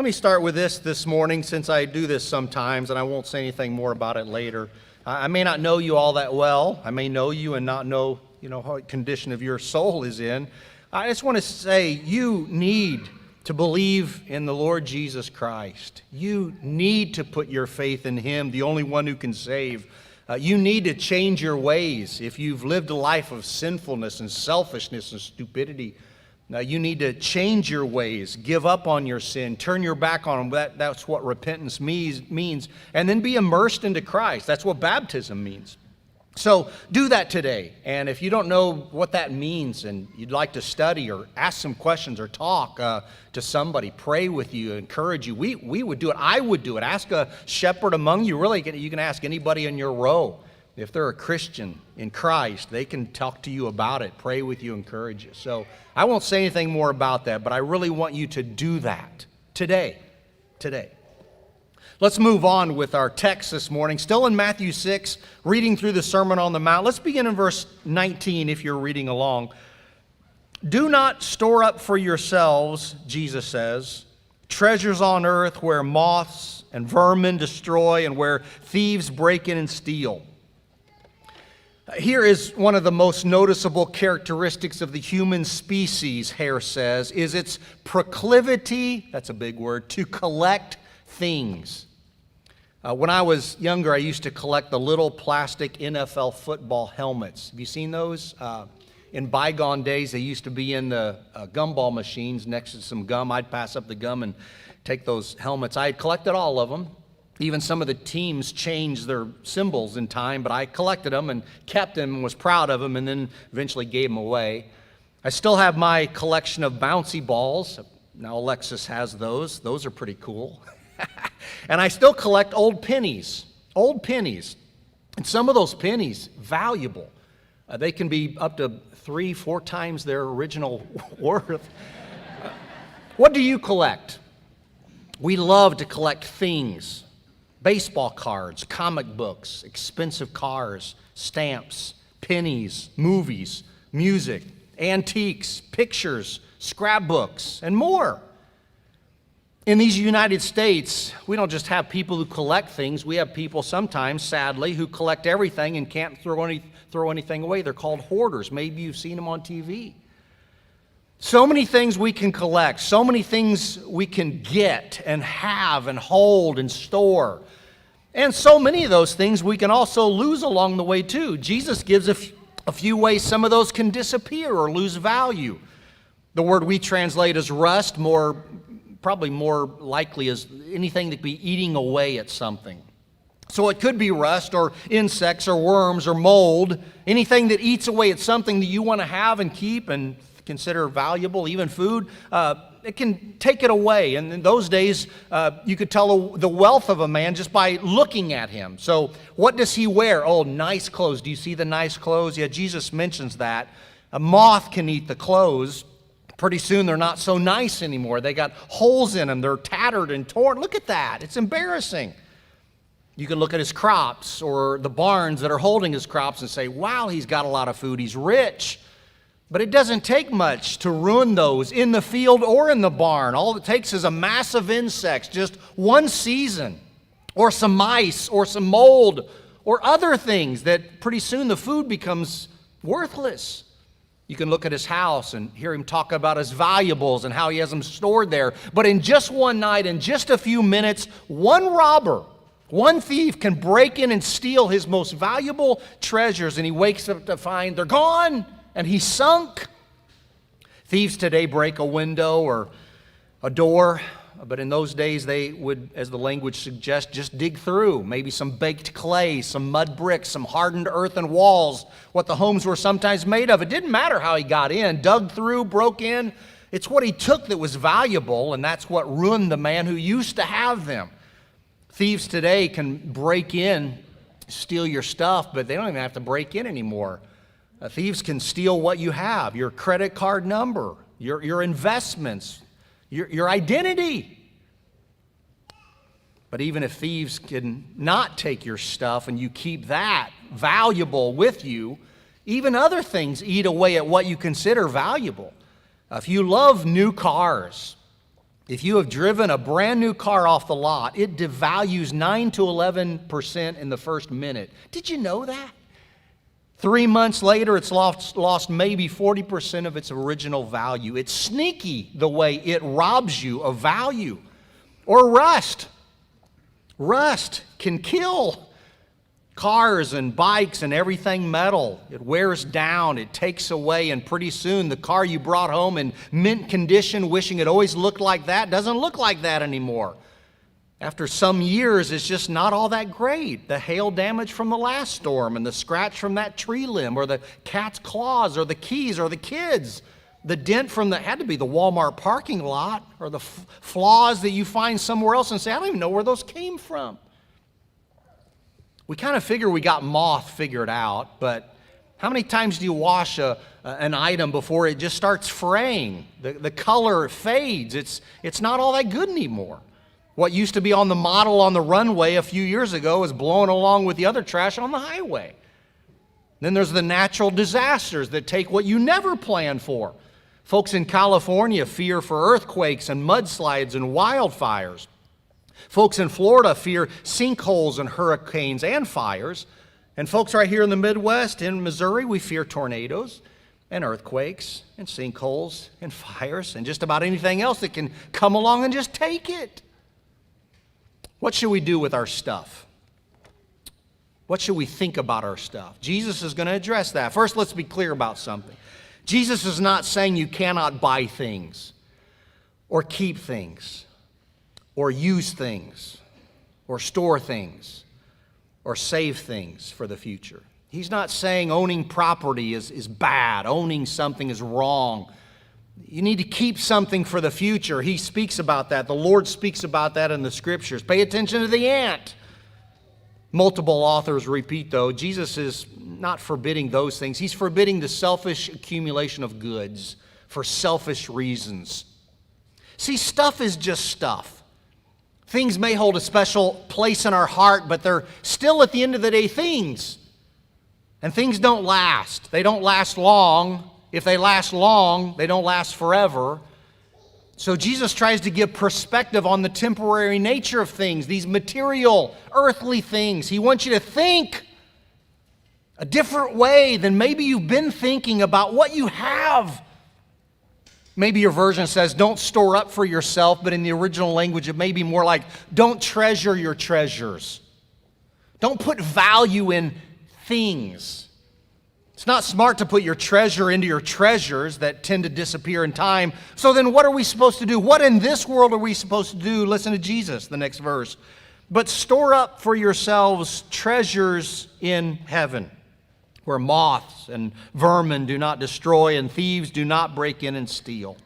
Let me start with this morning, since I do this sometimes, and I won't say anything more about it later. I may not know you all that well. I may know you and not know, what condition of your soul is in. I just want to say you need to believe in the Lord Jesus Christ. You need to put your faith in Him, the only one who can save. You need to change your ways. If you've lived a life of sinfulness and selfishness and stupidity, now you need to change your ways, give up on your sin, turn your back on them. That's what repentance means. And then be immersed into Christ. That's what baptism means. So do that today. And if you don't know what that means and you'd like to study or ask some questions or talk to somebody, pray with you, encourage you, we would do it. I would do it. Ask a shepherd among you. Really, you can ask anybody in your row. If they're a Christian in Christ, they can talk to you about it, pray with you, encourage you. So I won't say anything more about that, but I really want you to do that today. Let's move on with our text this morning. Still in Matthew 6, reading through the Sermon on the Mount. Let's begin in verse 19 if you're reading along. Do not store up for yourselves, Jesus says, treasures on earth where moths and vermin destroy and where thieves break in and steal. Here is one of the most noticeable characteristics of the human species, Hare says, is its proclivity, that's a big word, to collect things. When I was younger, I used to collect the little plastic NFL football helmets. Have you seen those? In bygone days, they used to be in the gumball machines next to some gum. I'd pass up the gum and take those helmets. I had collected all of them. Even some of the teams changed their symbols in time, but I collected them and kept them and was proud of them and then eventually gave them away. I still have my collection of bouncy balls. Now Alexis has those. Those are pretty cool. And I still collect old pennies. And some of those pennies, valuable. They can be up to 3-4 times their original worth. What do you collect? We love to collect things. Baseball cards, comic books, expensive cars, stamps, pennies, movies, music, antiques, pictures, scrapbooks, and more. In these United States, we don't just have people who collect things. We have people sometimes, sadly, who collect everything and can't throw anything away. They're called hoarders. Maybe you've seen them on TV. So many things we can collect, so many things we can get and have and hold and store. And so many of those things we can also lose along the way too. Jesus gives a few ways some of those can disappear or lose value. The word we translate as rust, probably more likely as anything that could be eating away at something. So it could be rust or insects or worms or mold, anything that eats away at something that you want to have and keep and consider valuable, even food. It can take it away. And in those days, you could tell the wealth of a man just by looking at him. So what does he wear? Oh, nice clothes. Do you see the nice clothes? Yeah, Jesus mentions that. A moth can eat the clothes. Pretty soon they're not so nice anymore. They got holes in them. They're tattered and torn. Look at that. It's embarrassing. You can look at his crops or the barns that are holding his crops and say, wow, he's got a lot of food. He's rich. But it doesn't take much to ruin those in the field or in the barn. All it takes is a mass of insects, just one season, or some mice, or some mold, or other things that pretty soon the food becomes worthless. You can look at his house and hear him talk about his valuables and how he has them stored there. But in just one night, in just a few minutes, one robber, one thief can break in and steal his most valuable treasures, and he wakes up to find they're gone. And he's sunk. Thieves today break a window or a door, but in those days they would, as the language suggests, just dig through. Maybe some baked clay, some mud bricks, some hardened earthen walls, what the homes were sometimes made of. It didn't matter how he got in, dug through, broke in. It's what he took that was valuable, and that's what ruined the man who used to have them. Thieves today can break in, steal your stuff, but they don't even have to break in anymore. Thieves can steal what you have, your credit card number, your investments, your identity. But even if thieves can not take your stuff and you keep that valuable with you, even other things eat away at what you consider valuable. If you love new cars, If you have driven a brand new car off the lot, it devalues 9 to 11% in the first minute. Did you know that? 3 months later, it's lost maybe 40% of its original value. It's sneaky the way it robs you of value. Or rust. Rust can kill cars and bikes and everything metal. It wears down, it takes away, and pretty soon the car you brought home in mint condition, wishing it always looked like that, doesn't look like that anymore. After some years, it's just not all that great. The hail damage from the last storm, and the scratch from that tree limb, or the cat's claws, or the keys, or the kids. The dent from had to be the Walmart parking lot, or the flaws that you find somewhere else and say, I don't even know where those came from. We kind of figure we got moth figured out, but how many times do you wash an item before it just starts fraying? The color fades. It's not all that good anymore. What used to be on the model on the runway a few years ago is blowing along with the other trash on the highway. Then there's the natural disasters that take what you never planned for. Folks in California fear for earthquakes and mudslides and wildfires. Folks in Florida fear sinkholes and hurricanes and fires. And folks right here in the Midwest, in Missouri, we fear tornadoes and earthquakes and sinkholes and fires and just about anything else that can come along and just take it. What should we do with our stuff? What should we think about our stuff? Jesus is going to address that. First, let's be clear about something. Jesus is not saying you cannot buy things or keep things or use things or store things or save things for the future. He's not saying owning property is bad, owning something is wrong. You need to keep something for the future. He speaks about that. The Lord speaks about that in the Scriptures. Pay attention to the ant. Multiple authors repeat, though, Jesus is not forbidding those things. He's forbidding the selfish accumulation of goods for selfish reasons. See, stuff is just stuff. Things may hold a special place in our heart, but they're still, at the end of the day, things. And things don't last. They don't last long. If they last long, they don't last forever. So Jesus tries to give perspective on the temporary nature of things, these material, earthly things. He wants you to think a different way than maybe you've been thinking about what you have. Maybe your version says, don't store up for yourself, but in the original language, it may be more like, don't treasure your treasures. Don't put value in things. It's not smart to put your treasure into your treasures that tend to disappear in time. So then what are we supposed to do? What in this world are we supposed to do? Listen to Jesus, the next verse. But store up for yourselves treasures in heaven, where moths and vermin do not destroy and thieves do not break in and steal.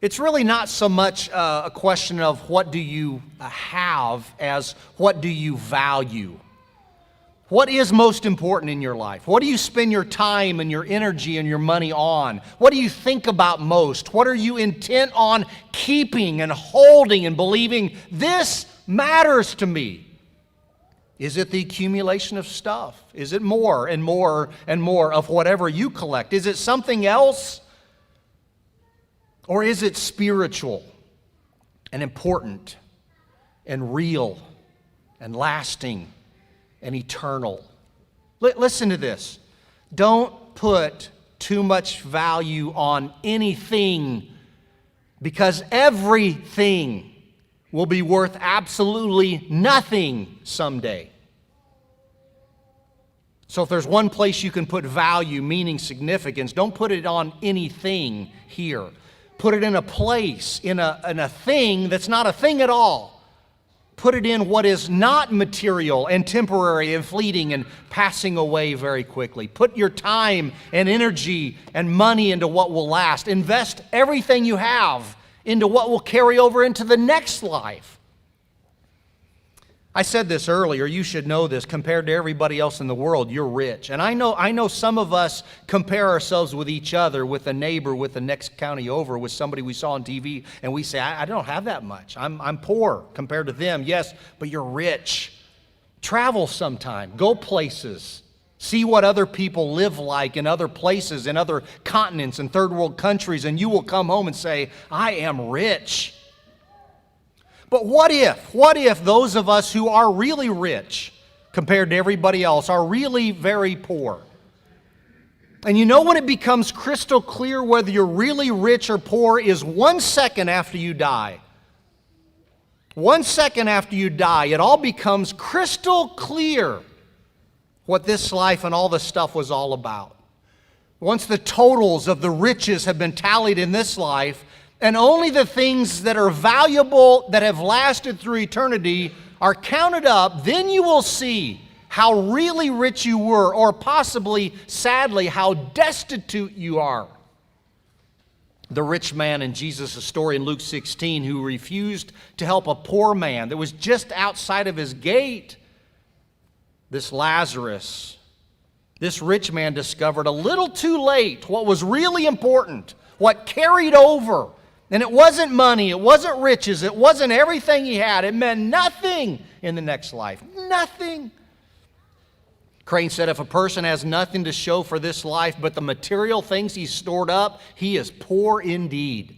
It's really not so much a question of what do you have as what do you value. What is most important in your life? What do you spend your time and your energy and your money on? What do you think about most? What are you intent on keeping and holding and believing this matters to me? Is it the accumulation of stuff? Is it more and more and more of whatever you collect? Is it something else? Or is it spiritual and important and real and lasting and eternal? Listen to this. Don't put too much value on anything, because everything will be worth absolutely nothing someday. So if there's one place you can put value, meaning, significance, don't put it on anything here. Put it in a place, in a thing that's not a thing at all. Put it in what is not material and temporary and fleeting and passing away very quickly. Put your time and energy and money into what will last. Invest everything you have into what will carry over into the next life. I said this earlier, you should know this, compared to everybody else in the world, you're rich. And I know some of us compare ourselves with each other, with a neighbor, with the next county over, with somebody we saw on TV, and we say, I don't have that much. I'm poor compared to them. Yes, but you're rich. Travel sometime. Go places. See what other people live like in other places, in other continents and third world countries, and you will come home and say, I am rich. But what if those of us who are really rich compared to everybody else are really very poor? And you know when it becomes crystal clear whether you're really rich or poor is 1 second after you die. 1 second after you die, it all becomes crystal clear what this life and all this stuff was all about. Once the totals of the riches have been tallied in this life, and only the things that are valuable, that have lasted through eternity, are counted up, then you will see how really rich you were, or possibly, sadly, how destitute you are. The rich man in Jesus' story in Luke 16 who refused to help a poor man that was just outside of his gate. This Lazarus, this rich man discovered a little too late what was really important, what carried over. And it wasn't money, it wasn't riches, it wasn't everything he had. It meant nothing in the next life. Nothing. Crane said if a person has nothing to show for this life but the material things he's stored up, he is poor indeed.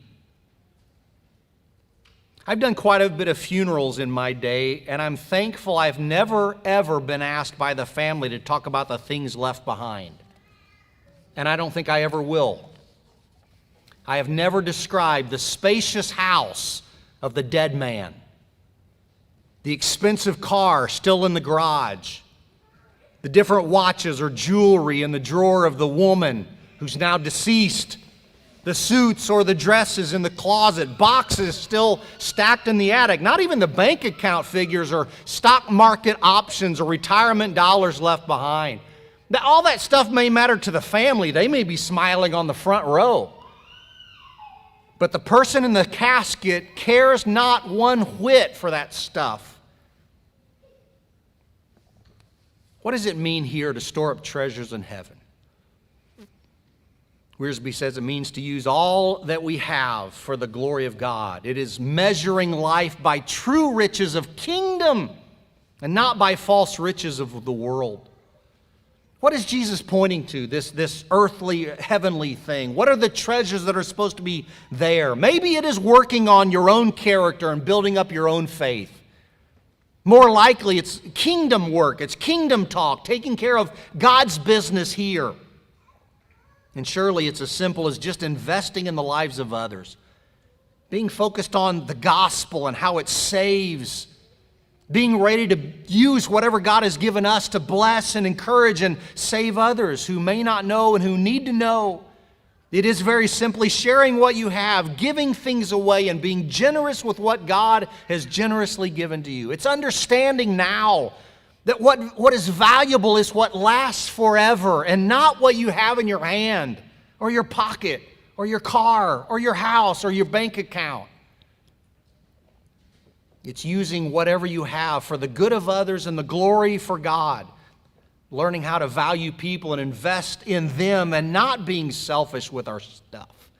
I've done quite a bit of funerals in my day, and I'm thankful I've never, ever been asked by the family to talk about the things left behind. And I don't think I ever will. I have never described the spacious house of the dead man, the expensive car still in the garage, the different watches or jewelry in the drawer of the woman who's now deceased, the suits or the dresses in the closet, boxes still stacked in the attic, not even the bank account figures or stock market options or retirement dollars left behind. Now, all that stuff may matter to the family. They may be smiling on the front row. But the person in the casket cares not one whit for that stuff. What does it mean here to store up treasures in heaven? Wiersbe says it means to use all that we have for the glory of God. It is measuring life by true riches of kingdom and not by false riches of the world. What is Jesus pointing to, this earthly, heavenly thing? What are the treasures that are supposed to be there? Maybe it is working on your own character and building up your own faith. More likely, it's kingdom work, it's kingdom talk, taking care of God's business here. And surely it's as simple as just investing in the lives of others, being focused on the gospel and how it saves, being ready to use whatever God has given us to bless and encourage and save others who may not know and who need to know. It is very simply sharing what you have, giving things away, and being generous with what God has generously given to you. It's understanding now that what is valuable is what lasts forever and not what you have in your hand or your pocket or your car or your house or your bank account. It's using whatever you have for the good of others and the glory for God. Learning how to value people and invest in them and not being selfish with our stuff.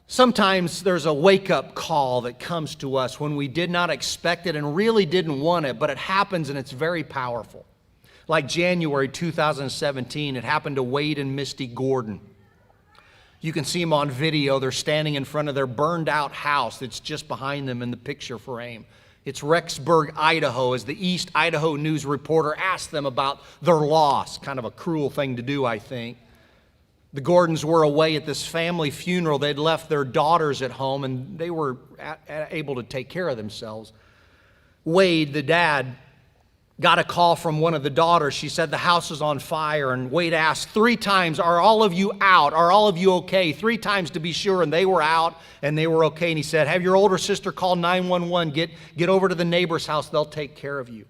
Sometimes there's a wake-up call that comes to us when we did not expect it and really didn't want it, but it happens and it's very powerful. Like January 2017, it happened to Wade and Misty Gordon. You can see them on video. They're standing in front of their burned-out house that's just behind them in the picture frame. It's Rexburg, Idaho, as the East Idaho News reporter asked them about their loss. Kind of a cruel thing to do, I think. The Gordons were away at this family funeral. They'd left their daughters at home, and they were able to take care of themselves. Wade, the dad, got a call from one of the daughters. She said the house is on fire, and Wade asked 3 times, "Are all of you out? Are all of you okay?" 3 times to be sure, and they were out, and they were okay. And he said, "Have your older sister call 911. Get over to the neighbor's house. They'll take care of you."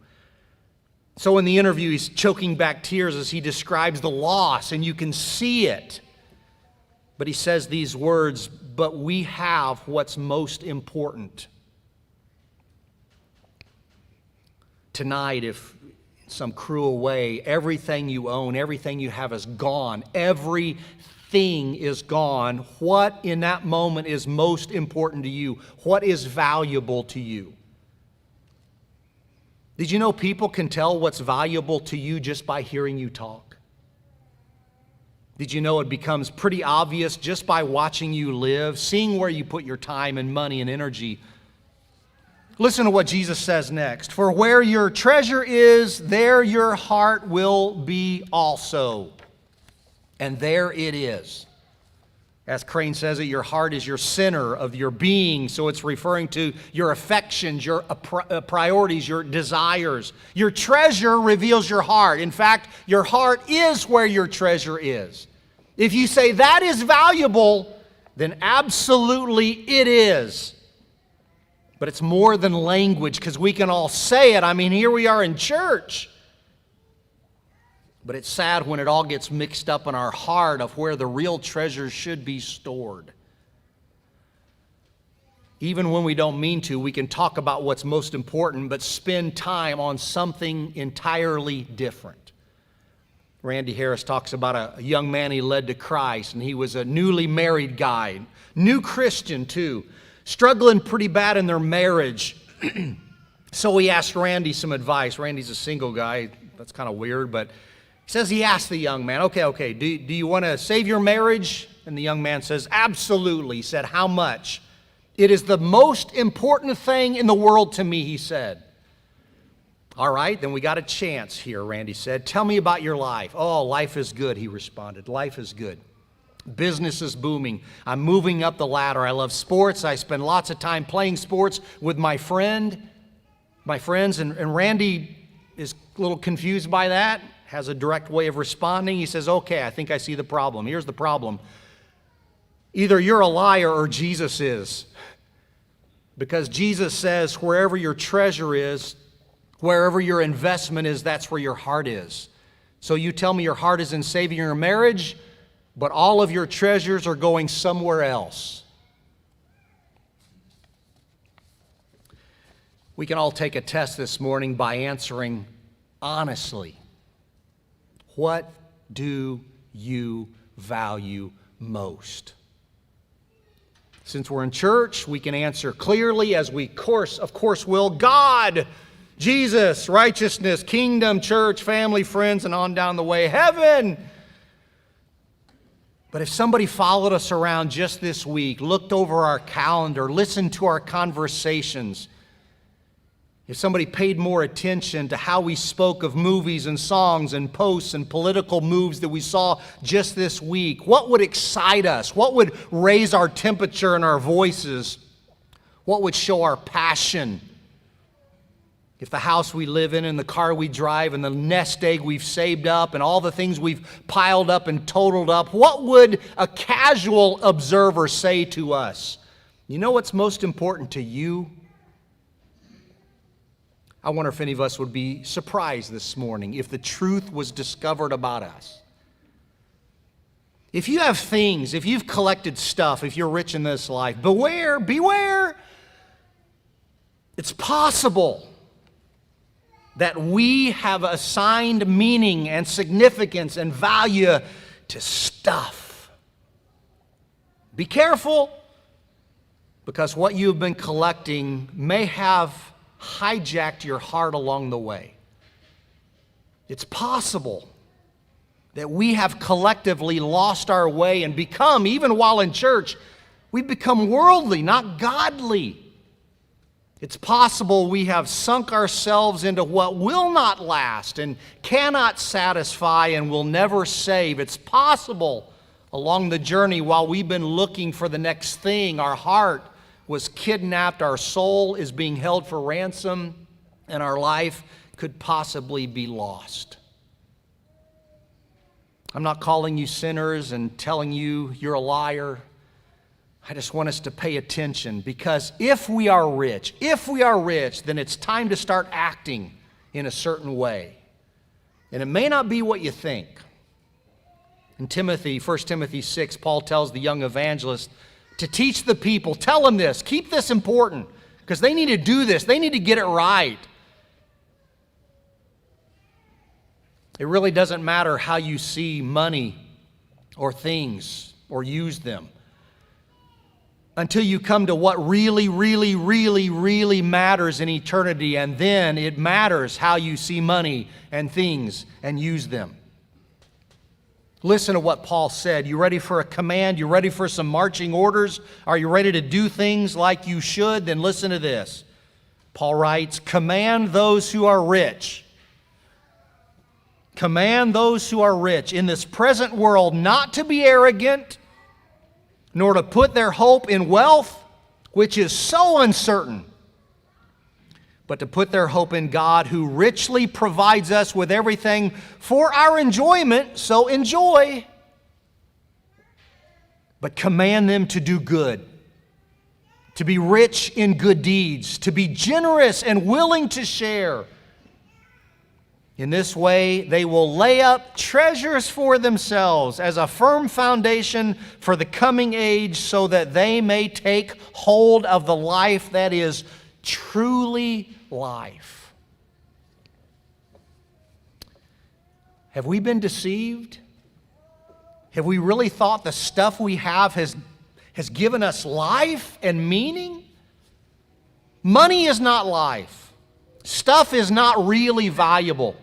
So in the interview, he's choking back tears as he describes the loss, and you can see it. But he says these words, "But we have what's most important." Tonight, if in some cruel way, everything you own, everything you have is gone, everything is gone, what in that moment is most important to you? What is valuable to you? Did you know people can tell what's valuable to you just by hearing you talk? Did you know it becomes pretty obvious just by watching you live, seeing where you put your time and money and energy? Listen to what Jesus says next. For where your treasure is, there your heart will be also. And there it is. As Crane says it, your heart is your center of your being, so it's referring to your affections, your priorities, your desires. Your treasure reveals your heart. In fact, your heart is where your treasure is. If you say that is valuable, then absolutely it is. But it's more than language, because we can all say it. I mean, here we are in church. But it's sad when it all gets mixed up in our heart of where the real treasure should be stored. Even when we don't mean to, we can talk about what's most important, but spend time on something entirely different. Randy Harris talks about a young man he led to Christ, and he was a newly married guy, new Christian too, struggling pretty bad in their marriage. So he asked Randy some advice. Randy's a single guy. That's kind of weird, but he says he asked the young man, okay, do you want to save your marriage? And the young man says, absolutely. He said, how much? It is the most important thing in the world to me, he said. All right, then we got a chance here, Randy said. Tell me about your life. Oh, life is good, he responded. Life is good. Business is booming. I'm moving up the ladder. I love sports. I spend lots of time playing sports with my friends. And Randy is a little confused by that, has a direct way of responding. He says, okay, I think I see the problem. Here's the problem. Either you're a liar or Jesus is. Because Jesus says wherever your treasure is, wherever your investment is, that's where your heart is. So you tell me your heart is in saving your marriage, but all of your treasures are going somewhere else. We can all take a test this morning by answering honestly. What do you value most? Since we're in church, we can answer clearly, as we of course will. God, Jesus, righteousness, kingdom, church, family, friends, and on down the way. Heaven. But if somebody followed us around just this week, looked over our calendar, listened to our conversations, if somebody paid more attention to how we spoke of movies and songs and posts and political moves that we saw just this week, what would excite us? What would raise our temperature and our voices? What would show our passion? If the house we live in and the car we drive and the nest egg we've saved up and all the things we've piled up and totaled up, what would a casual observer say to us? You know what's most important to you? I wonder if any of us would be surprised this morning if the truth was discovered about us. If you have things, if you've collected stuff, if you're rich in this life, beware. It's possible that we have assigned meaning and significance and value to stuff. Be careful, because what you've been collecting may have hijacked your heart along the way. It's possible that we have collectively lost our way and become, even while in church, we've become worldly, not godly. It's possible we have sunk ourselves into what will not last and cannot satisfy and will never save. It's possible along the journey while we've been looking for the next thing, our heart was kidnapped, our soul is being held for ransom, and our life could possibly be lost. I'm not calling you sinners and telling you you're a liar. I just want us to pay attention, because if we are rich, then it's time to start acting in a certain way. And it may not be what you think. In 1 Timothy 6, Paul tells the young evangelist to teach the people, tell them this, keep this important, because they need to do this, they need to get it right. It really doesn't matter how you see money or things or use them until you come to what really matters in eternity, and then it matters how you see money and things and use them. Listen to what Paul said. You ready for a command? You ready for some marching orders? Are you ready to do things like you should? Then listen to this. Paul writes, command those who are rich. Command those who are rich in this present world not to be arrogant, nor to put their hope in wealth, which is so uncertain, but to put their hope in God, who richly provides us with everything for our enjoyment, so enjoy. But command them to do good, to be rich in good deeds, to be generous and willing to share. In this way, they will lay up treasures for themselves as a firm foundation for the coming age, so that they may take hold of the life that is truly life. Have we been deceived? Have we really thought the stuff we have has given us life and meaning? Money is not life. Stuff is not really valuable.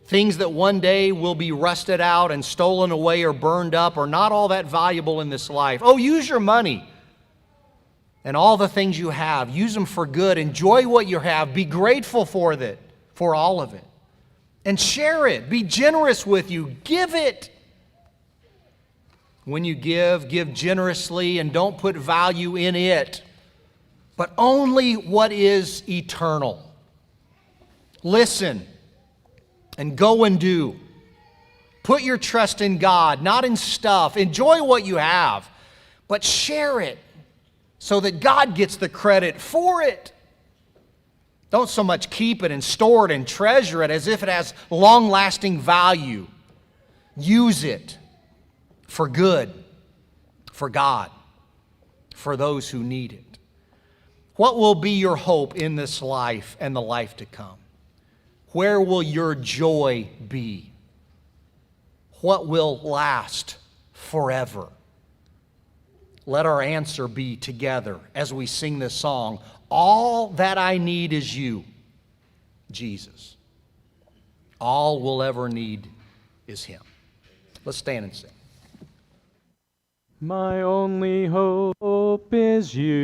Things that one day will be rusted out and stolen away or burned up are not all that valuable in this life. Oh, use your money and all the things you have. Use them for good. Enjoy what you have. Be grateful for all of it. And share it. Be generous with you. Give it. When you give generously and don't put value in it, but only what is eternal. Listen and go and do. Put your trust in God, not in stuff. Enjoy what you have, but share it so that God gets the credit for it. Don't so much keep it and store it and treasure it as if it has long-lasting value. Use it for good, for God, for those who need it. What will be your hope in this life and the life to come? Where will your joy be? What will last forever? Let our answer be together as we sing this song. All that I need is you, Jesus. All we'll ever need is Him. Let's stand and sing. My only hope is you.